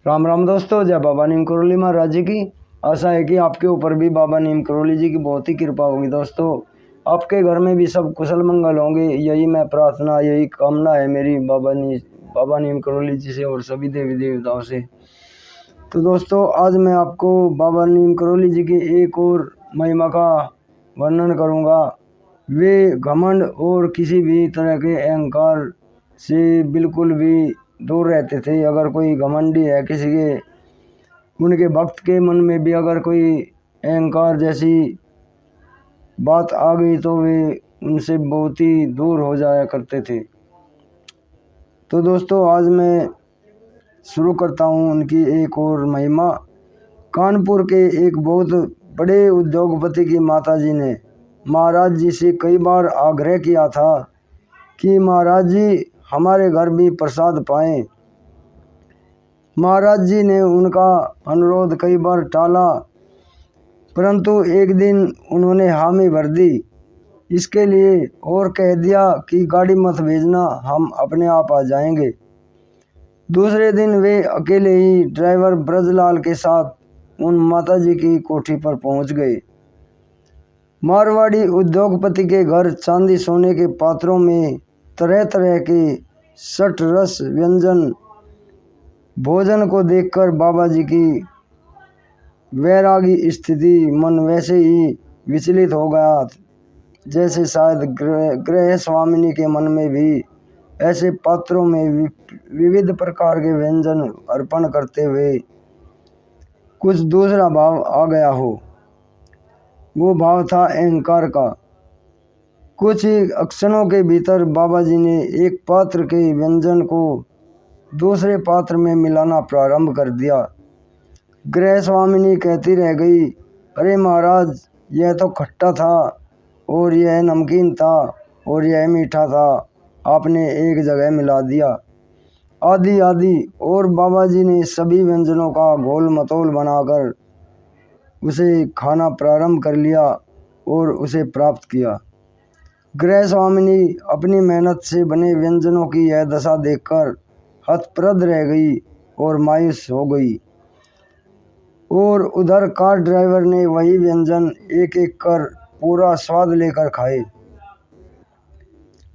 राम राम दोस्तों, जय बाबा नीम करोली महाराज जी की। आशा है कि आपके ऊपर भी बाबा नीम करोली जी की बहुत ही कृपा होगी। दोस्तों, आपके घर में भी सब कुशल मंगल होंगे, यही मैं प्रार्थना, यही कामना है मेरी बाबा नीम करोली जी से और सभी देवी देवताओं से। तो दोस्तों, आज मैं आपको बाबा नीम करोली जी की एक और महिमा का वर्णन करूँगा। वे घमंड और किसी भी तरह के अहंकार से बिल्कुल भी दूर रहते थे। अगर कोई घमंडी है किसी के, उनके भक्त के मन में भी अगर कोई अहंकार जैसी बात आ गई तो वे उनसे बहुत ही दूर हो जाया करते थे। तो दोस्तों, आज मैं शुरू करता हूँ उनकी एक और महिमा। कानपुर के एक बहुत बड़े उद्योगपति की माताजी ने महाराज जी से कई बार आग्रह किया था कि महाराज जी हमारे घर भी प्रसाद पाएं। महाराज जी ने उनका अनुरोध कई बार टाला, परंतु एक दिन उन्होंने हामी भर दी इसके लिए और कह दिया कि गाड़ी मत भेजना, हम अपने आप आ जाएंगे। दूसरे दिन वे अकेले ही ड्राइवर ब्रजलाल के साथ उन माताजी की कोठी पर पहुंच गए। मारवाड़ी उद्योगपति के घर चांदी सोने के पात्रों में तरह तरह के सठ रस व्यंजन भोजन को देखकर बाबा जी की वैरागी स्थिति मन वैसे ही विचलित हो गया जैसे शायद गृह स्वामिनी के मन में भी ऐसे पात्रों में विविध प्रकार के व्यंजन अर्पण करते हुए कुछ दूसरा भाव आ गया हो। वो भाव था अहंकार का। कुछ ही क्षणों के भीतर बाबा जी ने एक पात्र के व्यंजन को दूसरे पात्र में मिलाना प्रारंभ कर दिया। गृह स्वामिनी कहती रह गई, अरे महाराज, यह तो खट्टा था और यह नमकीन था और यह मीठा था, आपने एक जगह मिला दिया, आदि आदि। और बाबा जी ने सभी व्यंजनों का घोल मतोल बनाकर उसे खाना प्रारंभ कर लिया और उसे प्राप्त किया। गृह स्वामिनी अपनी मेहनत से बने व्यंजनों की यह दशा देखकर हतप्रद रह गई और मायूस हो गई। और उधर कार ड्राइवर ने वही व्यंजन एक एक कर पूरा स्वाद लेकर खाए।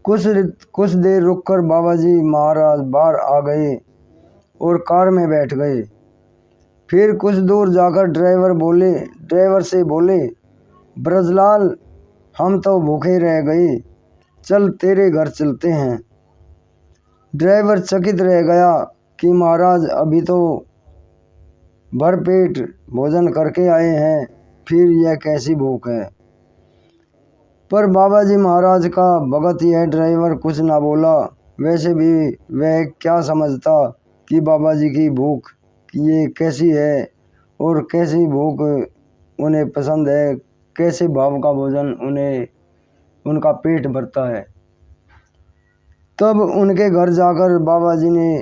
कुछ देर रुककर बाबा जी महाराज बाहर आ गए और कार में बैठ गए। फिर कुछ दूर जाकर ड्राइवर से बोले, ब्रजलाल, हम तो भूखे रह गए, चल तेरे घर चलते हैं। ड्राइवर चकित रह गया कि महाराज अभी तो भरपेट भोजन करके आए हैं, फिर यह कैसी भूख है। पर बाबा जी महाराज का भगत यह ड्राइवर कुछ ना बोला। वैसे भी वह क्या समझता कि बाबा जी की भूख ये कैसी है और कैसी भूख उन्हें पसंद है, कैसे भाव का भोजन उन्हें उनका पेट भरता है। तब उनके घर जाकर बाबा जी ने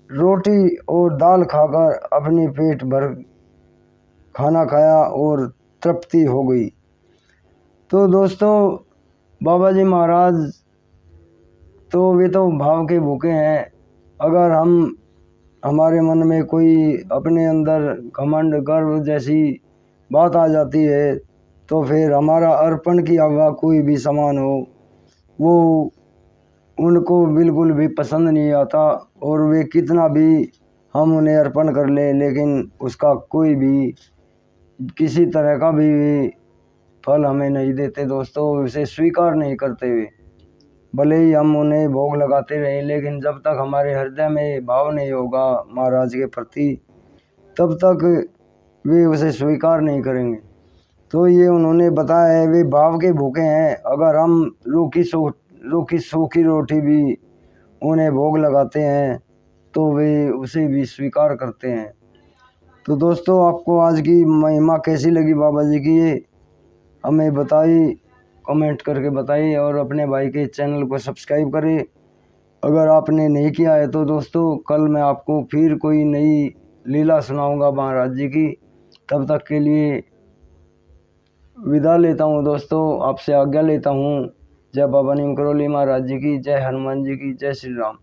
रोटी और दाल खाकर अपनी पेट भर खाना खाया और तृप्ति हो गई। तो दोस्तों, बाबा जी महाराज तो वे तो भाव के भूखे हैं। अगर हमारे मन में कोई अपने अंदर घमंड गर्व जैसी बात आ जाती है तो फिर हमारा अर्पण किया हुआ कोई भी सामान हो वो उनको बिल्कुल भी पसंद नहीं आता, और वे कितना भी हम उन्हें अर्पण कर लें लेकिन उसका कोई भी किसी तरह का भी फल हमें नहीं देते। दोस्तों, उसे स्वीकार नहीं करते हुए भले ही हम उन्हें भोग लगाते रहें, लेकिन जब तक हमारे हृदय में भाव नहीं होगा महाराज के प्रति तब तक वे उसे स्वीकार नहीं करेंगे। तो ये उन्होंने बताया है, वे भाव के भूखे हैं। अगर हम रूखी सूखी रोटी भी उन्हें भोग लगाते हैं तो वे उसे भी स्वीकार करते हैं। तो दोस्तों, आपको आज की महिमा कैसी लगी बाबा जी की, ये हमें बताइए, कमेंट करके बताइए और अपने भाई के चैनल को सब्सक्राइब करें अगर आपने नहीं किया है। तो दोस्तों, कल मैं आपको फिर कोई नई लीला सुनाऊंगा महाराज जी की। तब तक के लिए विदा लेता हूँ दोस्तों, आपसे आज्ञा लेता हूँ। जय बाबा नीम करोली महाराज जी की, जय हनुमान जी की, जय श्री राम।